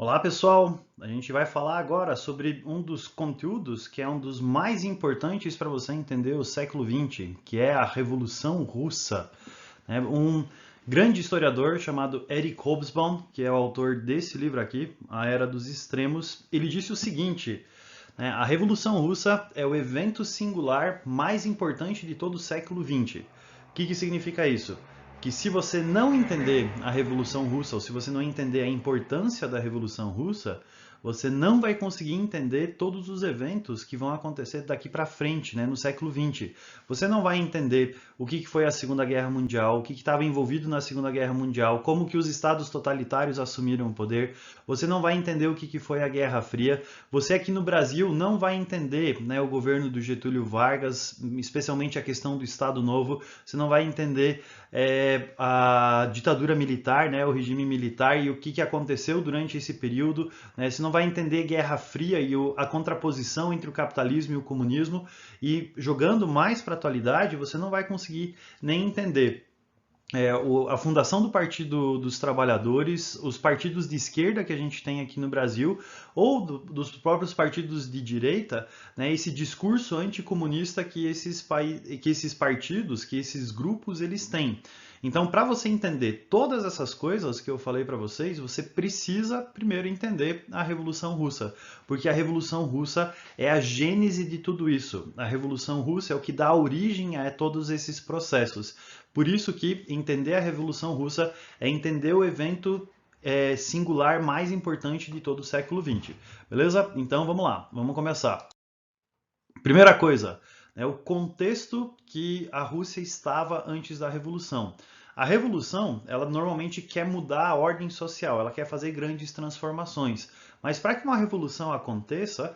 Olá pessoal, a gente vai falar agora sobre um dos conteúdos que é um dos mais importantes para você entender o século XX, que é a Revolução Russa. Um grande historiador chamado Eric Hobsbawm, que é o autor desse livro aqui, A Era dos Extremos, ele disse o seguinte: a Revolução Russa é o evento singular mais importante de todo o século XX. O que significa isso? Que se você não entender a Revolução Russa, ou se você não entender a importância da Revolução Russa, você não vai conseguir entender todos os eventos que vão acontecer daqui para frente, no século XX. Você não vai entender o que foi a Segunda Guerra Mundial, o que estava envolvido na Segunda Guerra Mundial, como que os estados totalitários assumiram o poder. Você não vai entender o que foi a Guerra Fria. Você aqui no Brasil não vai entender, o governo do Getúlio Vargas, especialmente a questão do Estado Novo. Você não vai entender a ditadura militar, o regime militar e o que aconteceu durante esse período. Você não vai entender Guerra Fria e a contraposição entre o capitalismo e o comunismo. E jogando mais para a atualidade, você não vai conseguir nem entender a fundação do Partido dos Trabalhadores, os partidos de esquerda que a gente tem aqui no Brasil, ou dos próprios partidos de direita, esse discurso anticomunista que esses partidos, que esses grupos, eles têm. Então, para você entender todas essas coisas que eu falei para vocês, você precisa primeiro entender a Revolução Russa, porque a Revolução Russa é a gênese de tudo isso. A Revolução Russa é o que dá origem a todos esses processos. Por isso que entender a Revolução Russa é entender o evento singular mais importante de todo o século XX. Beleza? Então vamos lá, vamos começar. Primeira coisa, o contexto que a Rússia estava antes da Revolução. A Revolução, ela normalmente quer mudar a ordem social, ela quer fazer grandes transformações. Mas para que uma revolução aconteça,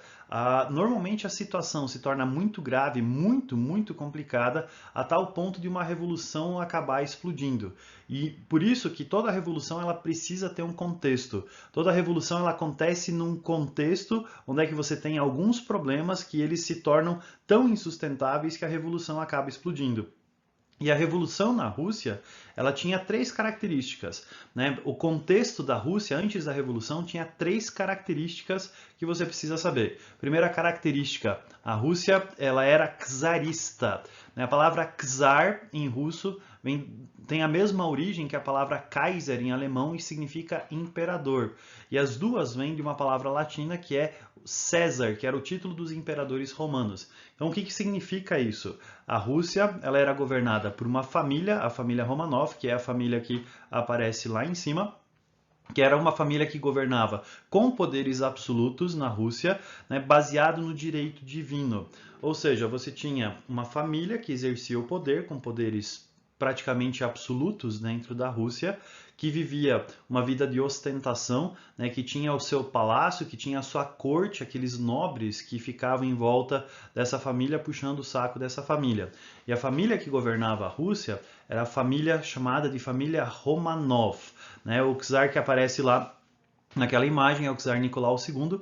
normalmente a situação se torna muito grave, muito complicada, a tal ponto de uma revolução acabar explodindo. E por isso que toda revolução ela precisa ter um contexto. Toda revolução ela acontece num contexto onde é que você tem alguns problemas que eles se tornam tão insustentáveis que a revolução acaba explodindo. E a revolução na Rússia, ela tinha três características. O contexto da Rússia antes da revolução tinha três características que você precisa saber. Primeira característica, a Rússia ela era czarista. A palavra czar em russo tem a mesma origem que a palavra Kaiser em alemão e significa imperador. E as duas vêm de uma palavra latina que é César, que era o título dos imperadores romanos. Então, o que significa isso? A Rússia ela era governada por uma família, a família Romanov, que é a família que aparece lá em cima, que era uma família que governava com poderes absolutos na Rússia, baseado no direito divino. Ou seja, você tinha uma família que exercia o poder com poderes praticamente absolutos dentro da Rússia, que vivia uma vida de ostentação, que tinha o seu palácio, que tinha a sua corte, aqueles nobres que ficavam em volta dessa família puxando o saco dessa família. E a família que governava a Rússia era a família chamada de família Romanov. O czar que aparece lá naquela imagem é o czar Nicolau II,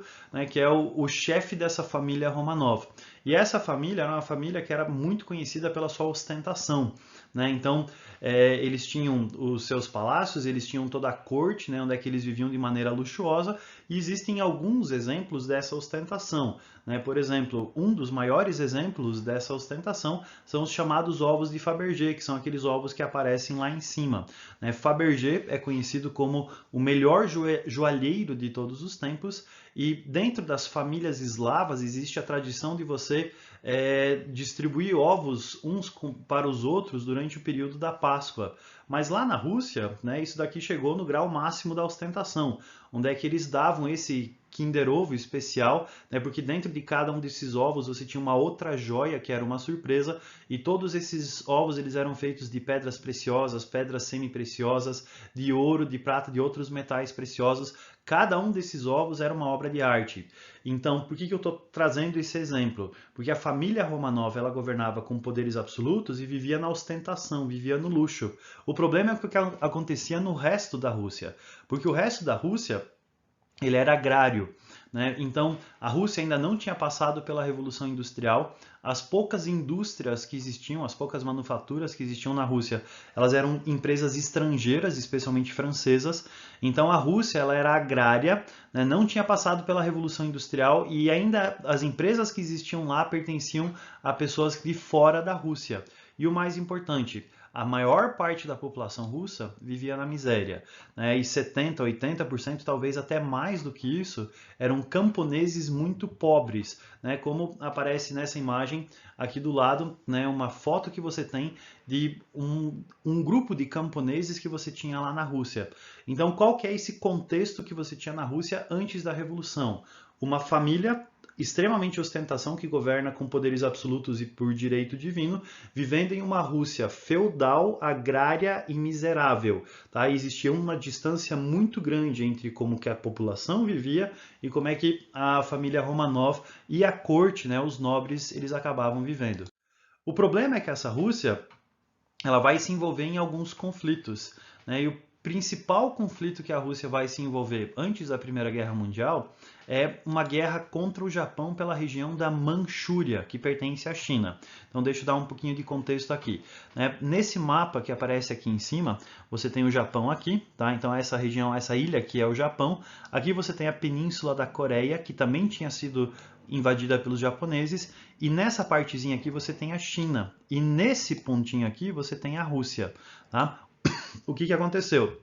que é o chefe dessa família Romanov. E essa família era uma família que era muito conhecida pela sua ostentação. Então, eles tinham os seus palácios, eles tinham toda a corte, onde é que eles viviam de maneira luxuosa, e existem alguns exemplos dessa ostentação. Por exemplo, um dos maiores exemplos dessa ostentação são os chamados ovos de Fabergé, que são aqueles ovos que aparecem lá em cima. Fabergé é conhecido como o melhor joalheiro de todos os tempos, e dentro das famílias eslavas existe a tradição de você distribuir ovos uns para os outros durante o período da Páscoa. Mas lá na Rússia, isso daqui chegou no grau máximo da ostentação, onde é que eles davam esse Kinder Ovo especial, porque dentro de cada um desses ovos você tinha uma outra joia que era uma surpresa, e todos esses ovos eles eram feitos de pedras preciosas, pedras semi-preciosas, de ouro, de prata, de outros metais preciosos. Cada um desses ovos era uma obra de arte. Então, por que eu estou trazendo esse exemplo? Porque a família Romanov ela governava com poderes absolutos e vivia na ostentação, vivia no luxo. O problema é o que acontecia no resto da Rússia, porque o resto da Rússia ele era agrário. né? Então, a Rússia ainda não tinha passado pela Revolução Industrial. As poucas indústrias que existiam, as poucas manufaturas que existiam na Rússia, elas eram empresas estrangeiras, especialmente francesas. Então, a Rússia ela era agrária, né? Não tinha passado pela Revolução Industrial e ainda as empresas que existiam lá pertenciam a pessoas de fora da Rússia. E o mais importante, a maior parte da população russa vivia na miséria, né? E 70%, 80%, talvez até mais do que isso, eram camponeses muito pobres, né? Como aparece nessa imagem aqui do lado, né? Uma foto que você tem de um grupo de camponeses que você tinha lá na Rússia. Então, qual que é esse contexto que você tinha na Rússia antes da Revolução? Uma família extremamente ostentação que governa com poderes absolutos e por direito divino, vivendo em uma Rússia feudal, agrária e miserável. Tá? Existia uma distância muito grande entre como que a população vivia e como é que a família Romanov e a corte, né, os nobres, eles acabavam vivendo. O problema é que essa Rússia ela vai se envolver em alguns conflitos, né? E o principal conflito que a Rússia vai se envolver antes da Primeira Guerra Mundial é uma guerra contra o Japão pela região da Manchúria, que pertence à China. Então deixa eu dar um pouquinho de contexto aqui, né? Nesse mapa que aparece aqui em cima, você tem o Japão aqui, tá? Então essa região, essa ilha aqui é o Japão. Aqui você tem a Península da Coreia, que também tinha sido invadida pelos japoneses, e nessa partezinha aqui você tem a China, e nesse pontinho aqui você tem a Rússia, tá? O que aconteceu?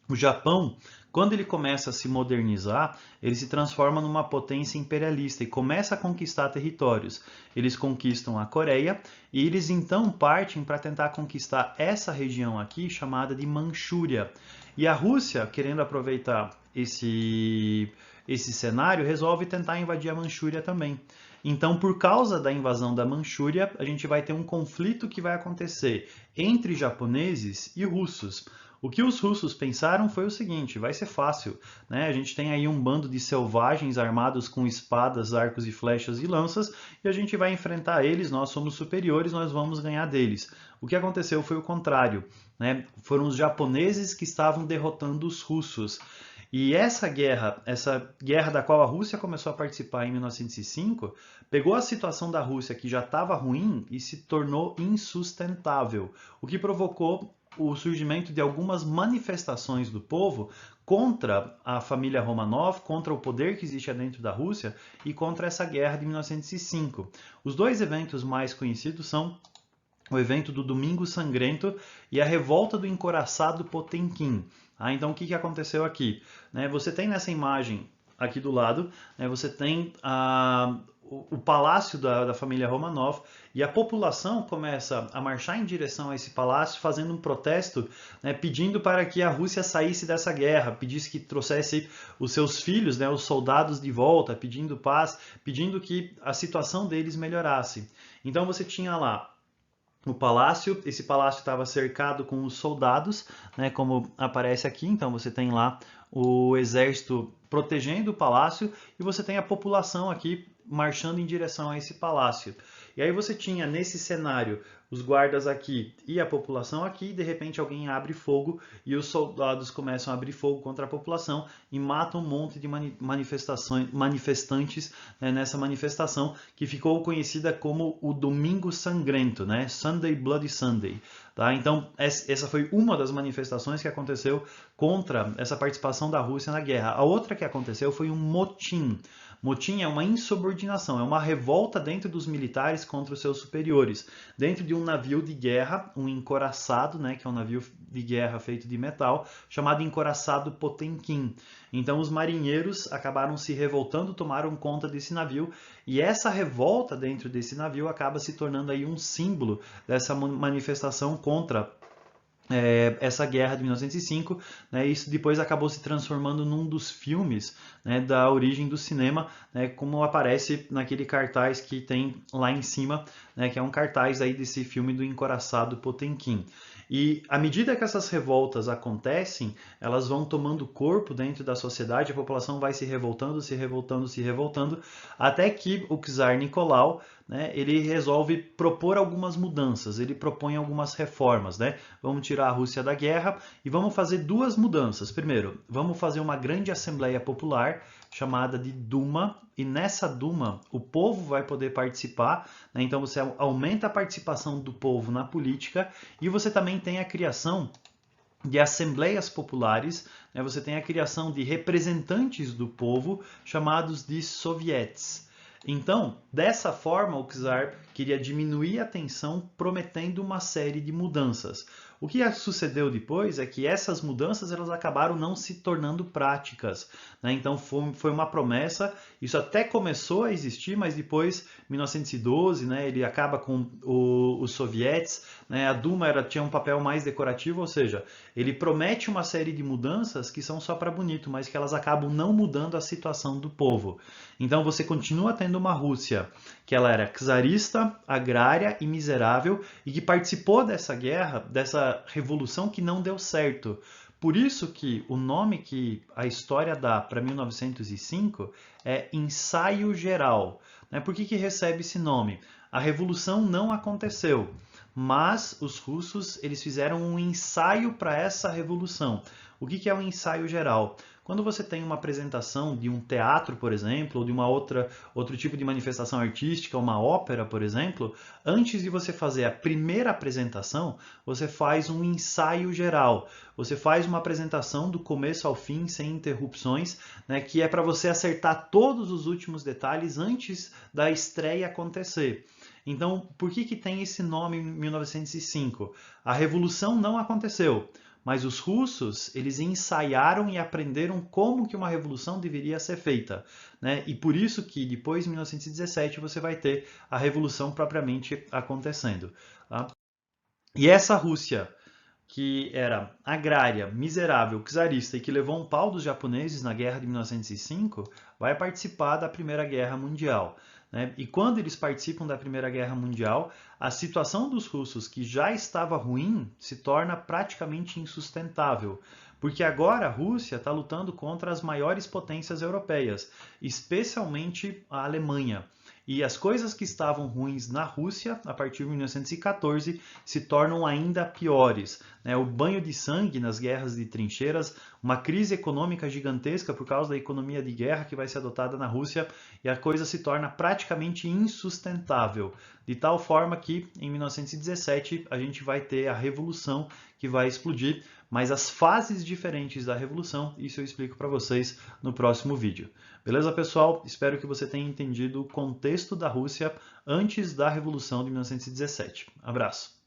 O Japão, quando ele começa a se modernizar, ele se transforma numa potência imperialista e começa a conquistar territórios. Eles conquistam a Coreia e eles então partem para tentar conquistar essa região aqui chamada de Manchúria. E a Rússia, querendo aproveitar esse cenário, resolve tentar invadir a Manchúria também. Então, por causa da invasão da Manchúria, a gente vai ter um conflito que vai acontecer entre japoneses e russos. O que os russos pensaram foi o seguinte, vai ser fácil, né? A gente tem aí um bando de selvagens armados com espadas, arcos e flechas e lanças, e a gente vai enfrentar eles, nós somos superiores, nós vamos ganhar deles. O que aconteceu foi o contrário, né? Foram os japoneses que estavam derrotando os russos. E essa guerra da qual a Rússia começou a participar em 1905, pegou a situação da Rússia que já estava ruim e se tornou insustentável, o que provocou o surgimento de algumas manifestações do povo contra a família Romanov, contra o poder que existia dentro da Rússia e contra essa guerra de 1905. Os dois eventos mais conhecidos são o evento do Domingo Sangrento e a revolta do encouraçado Potemkin. Então, o que aconteceu aqui? Você tem nessa imagem aqui do lado, você tem o palácio da família Romanov e a população começa a marchar em direção a esse palácio, fazendo um protesto, pedindo para que a Rússia saísse dessa guerra, pedisse que trouxesse os seus filhos, os soldados de volta, pedindo paz, pedindo que a situação deles melhorasse. Então você tinha lá o palácio, esse palácio estava cercado com os soldados, como aparece aqui, então você tem lá o exército protegendo o palácio e você tem a população aqui marchando em direção a esse palácio. E aí você tinha nesse cenário os guardas aqui e a população aqui, e de repente alguém abre fogo e os soldados começam a abrir fogo contra a população e matam um monte de manifestantes nessa manifestação que ficou conhecida como o Domingo Sangrento, Sunday Bloody Sunday. Tá? Então essa foi uma das manifestações que aconteceu contra essa participação da Rússia na guerra. A outra que aconteceu foi um motim. Motim é uma insubordinação, é uma revolta dentro dos militares contra os seus superiores. Dentro de um navio de guerra, um encoraçado, que é um navio de guerra feito de metal, chamado encoraçado Potemkin. Então os marinheiros acabaram se revoltando, tomaram conta desse navio, e essa revolta dentro desse navio acaba se tornando aí um símbolo dessa manifestação contra essa guerra de 1905, isso depois acabou se transformando num dos filmes da origem do cinema, como aparece naquele cartaz que tem lá em cima, que é um cartaz aí desse filme do encoraçado Potemkin. E à medida que essas revoltas acontecem, elas vão tomando corpo dentro da sociedade, a população vai se revoltando, se revoltando, se revoltando, até que o czar Nicolau, né, ele resolve propor algumas mudanças, ele propõe algumas reformas, né? Vamos tirar a Rússia da guerra e vamos fazer duas mudanças. Primeiro, vamos fazer uma grande assembleia popular chamada de Duma, e nessa Duma o povo vai poder participar, né? Então você aumenta a participação do povo na política e você também tem a criação de assembleias populares, né? Você tem a criação de representantes do povo chamados de sovietes. Então, dessa forma, o czar queria diminuir a tensão, prometendo uma série de mudanças. O que sucedeu depois é que essas mudanças elas acabaram não se tornando práticas, né? Então foi uma promessa, isso até começou a existir, mas depois, em 1912, né, ele acaba com os sovietes, né? A Duma tinha um papel mais decorativo, ou seja, ele promete uma série de mudanças que são só para bonito, mas que elas acabam não mudando a situação do povo. Então você continua tendo uma Rússia que ela era czarista, agrária e miserável e que participou dessa guerra, dessa revolução que não deu certo. Por isso que o nome que a história dá para 1905 é Ensaio Geral. Por que recebe esse nome? A revolução não aconteceu, mas os russos eles fizeram um ensaio para essa revolução. O que é um ensaio geral? Quando você tem uma apresentação de um teatro, por exemplo, ou de outro tipo de manifestação artística, uma ópera, por exemplo, antes de você fazer a primeira apresentação, você faz um ensaio geral. Você faz uma apresentação do começo ao fim, sem interrupções, né, que é para você acertar todos os últimos detalhes antes da estreia acontecer. Então, por que tem esse nome em 1905? A revolução não aconteceu, mas os russos eles ensaiaram e aprenderam como que uma revolução deveria ser feita, né? E por isso que depois, em 1917, você vai ter a revolução propriamente acontecendo. Tá? E essa Rússia, que era agrária, miserável, czarista e que levou um pau dos japoneses na guerra de 1905, vai participar da Primeira Guerra Mundial. Né? E quando eles participam da Primeira Guerra Mundial, a situação dos russos, que já estava ruim, se torna praticamente insustentável. Porque agora a Rússia está lutando contra as maiores potências europeias, especialmente a Alemanha. E as coisas que estavam ruins na Rússia, a partir de 1914, se tornam ainda piores. O banho de sangue nas guerras de trincheiras, uma crise econômica gigantesca por causa da economia de guerra que vai ser adotada na Rússia, e a coisa se torna praticamente insustentável. De tal forma que, em 1917, a gente vai ter a revolução que vai explodir, mas as fases diferentes da revolução, isso eu explico para vocês no próximo vídeo. Beleza, pessoal? Espero que você tenha entendido o contexto da Rússia antes da Revolução de 1917. Abraço!